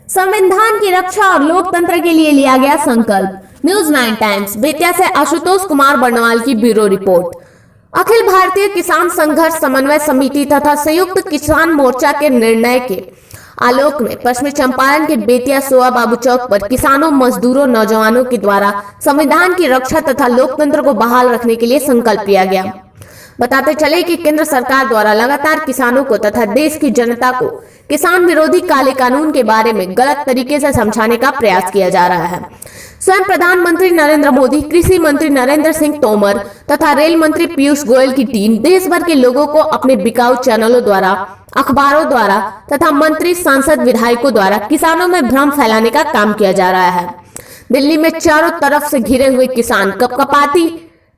संविधान की रक्षा और लोकतंत्र के लिए लिया गया संकल्प। न्यूज 9 टाइम्स बेतिया से आशुतोष कुमार बर्णवाल की ब्यूरो रिपोर्ट। अखिल भारतीय किसान संघर्ष समन्वय समिति तथा संयुक्त किसान मोर्चा के निर्णय के आलोक में पश्चिमी चंपारण के बेतिया सोआ बाबू चौक पर किसानों, मजदूरों, नौजवानों के द्वारा संविधान की रक्षा तथा लोकतंत्र को बहाल रखने के लिए संकल्प लिया गया। बताते चले कि केंद्र सरकार द्वारा लगातार किसानों को तथा देश की जनता को किसान विरोधी काले कानून के बारे में गलत तरीके से समझाने का प्रयास किया जा रहा है। स्वयं प्रधानमंत्री नरेंद्र मोदी, कृषि मंत्री नरेंद्र सिंह तोमर तथा रेल मंत्री पीयूष गोयल की टीम देश भर के लोगों को अपने बिकाऊ चैनलों द्वारा, अखबारों द्वारा तथा मंत्री, सांसद, विधायकों द्वारा किसानों में भ्रम फैलाने का काम किया जा रहा है। दिल्ली में चारों तरफ से घिरे हुए किसान कपकपाती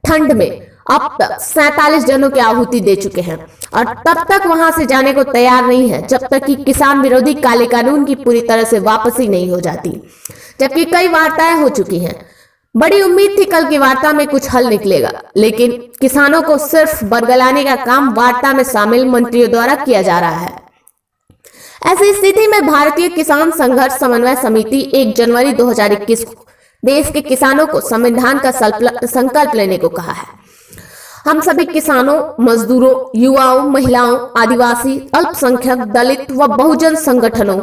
ठंड में अब तक 47 जनों की आहुति दे चुके हैं और तब तक वहां से जाने को तैयार नहीं है जब तक कि किसान विरोधी काले कानून की पूरी तरह से वापसी नहीं हो जाती। जबकि कई वार्ताएं हो चुकी हैं। बड़ी उम्मीद थी कल की वार्ता में कुछ हल निकलेगा, लेकिन किसानों को सिर्फ बरगलाने का काम वार्ता में शामिल मंत्रियों द्वारा किया जा रहा है। ऐसी स्थिति में भारतीय किसान संघर्ष समन्वय समिति 1 जनवरी 2021 को देश के किसानों को संविधान का संकल्प लेने को कहा है। हम सभी किसानों, मजदूरों, युवाओं, महिलाओं, आदिवासी, अल्पसंख्यक, दलित व बहुजन संगठनों,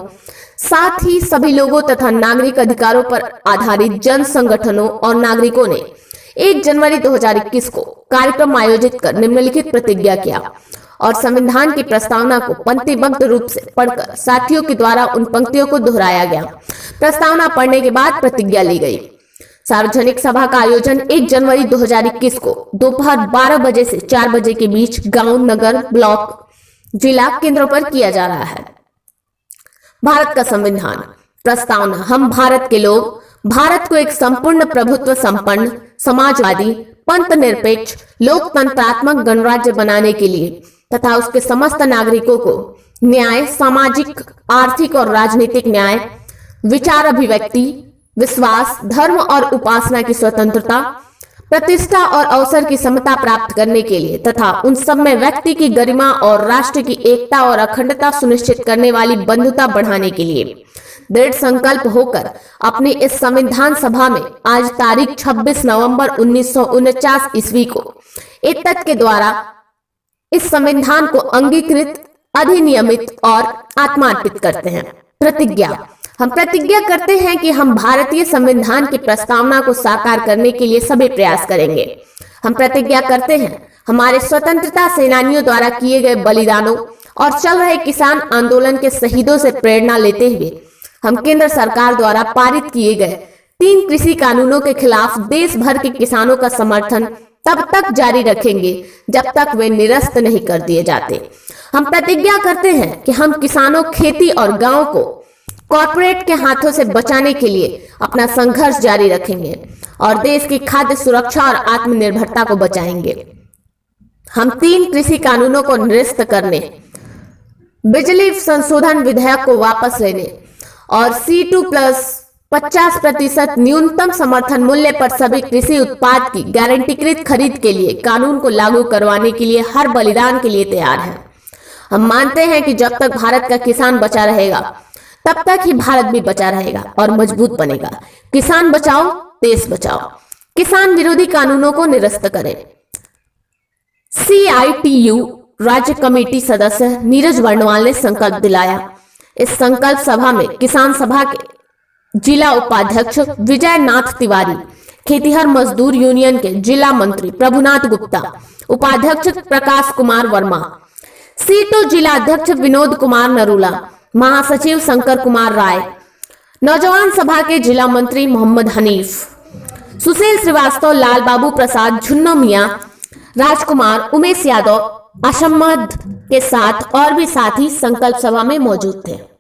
साथ ही सभी लोगों तथा नागरिक अधिकारों पर आधारित जन संगठनों और नागरिकों ने 1 जनवरी 2021 को कार्यक्रम आयोजित कर निम्नलिखित प्रतिज्ञा किया और संविधान की प्रस्तावना को पंक्तिबद्ध रूप से पढ़कर साथियों के द्वारा उन पंक्तियों को दोहराया गया। प्रस्तावना पढ़ने के बाद प्रतिज्ञा ली गई। सार्वजनिक सभा का आयोजन 1 जनवरी 2021 को दोपहर 12 बजे से 4 बजे के बीच गांव, नगर, ब्लॉक, जिला केंद्रों पर किया जा रहा है। भारत का संविधान प्रस्तावना। हम भारत के लोग भारत को एक संपूर्ण प्रभुत्व संपन्न, समाजवादी, पंथ निरपेक्ष, लोकतंत्रात्मक गणराज्य बनाने के लिए तथा उसके समस्त नागरिकों को न्याय, सामाजिक, आर्थिक और राजनीतिक न्याय, विचार अभिव्यक्ति, विश्वास, धर्म और उपासना की स्वतंत्रता, प्रतिष्ठा और अवसर की समता प्राप्त करने के लिए तथा उन सब में व्यक्ति की गरिमा और राष्ट्र की एकता और अखंडता सुनिश्चित करने वाली बंधुता बढ़ाने के लिए दृढ़ संकल्प होकर अपनी इस संविधान सभा में आज तारीख 26 नवंबर 1949 ईस्वी को एतत् के द्वारा इस संविधान को अंगीकृत, अधिनियमित और आत्मार्पित करते हैं। प्रतिज्ञा। हम प्रतिज्ञा करते हैं कि हम भारतीय संविधान की प्रस्तावना को साकार करने के लिए सभी प्रयास करेंगे। हम प्रतिज्ञा करते हैं हमारे स्वतंत्रता सेनानियों द्वारा किए गए बलिदानों और चल रहे किसान आंदोलन के शहीदों से प्रेरणा लेते हुए हम केंद्र सरकार द्वारा पारित किए गए 3 कृषि कानूनों के खिलाफ देश भर के किसानों का समर्थन तब तक जारी रखेंगे जब तक वे निरस्त नहीं कर दिए जाते। हम प्रतिज्ञा करते हैं कि हम किसानों, खेती और गांव को कॉर्पोरेट के हाथों से बचाने के लिए अपना संघर्ष जारी रखेंगे और देश की खाद्य सुरक्षा और आत्मनिर्भरता को बचाएंगे। हम 3 कृषि कानूनों को निरस्त करने, बिजली संशोधन विधेयक को वापस लेने और C2+50% न्यूनतम समर्थन मूल्य पर सभी कृषि उत्पाद की गारंटीकृत खरीद के लिए कानून को लागू करवाने के लिए हर बलिदान के लिए तैयार हैं। हम मानते हैं कि जब तक भारत का किसान बचा रहेगा तब तक ही भारत भी बचा रहेगा और मजबूत बनेगा। किसान बचाओ, देश बचाओ। किसान विरोधी कानूनों को निरस्त करें। CITU राज्य कमेटी सदस्य नीरज बर्णवाल ने संकल्प दिलाया। इस संकल्प सभा में किसान सभा के जिला उपाध्यक्ष विजय नाथ तिवारी, खेतीहर मजदूर यूनियन के जिला मंत्री प्रभुनाथ गुप्ता, उपाध्यक्ष प्रकाश कुमार वर्मा, सीटू जिला अध्यक्ष विनोद कुमार नरूला, महासचिव शंकर कुमार राय, नौजवान सभा के जिला मंत्री मोहम्मद हनीफ, सुशील श्रीवास्तव, लाल बाबू प्रसाद, झुन्नो मियां, राजकुमार, उमेश यादव, अशम्मद के साथ और भी साथी संकल्प सभा में मौजूद थे।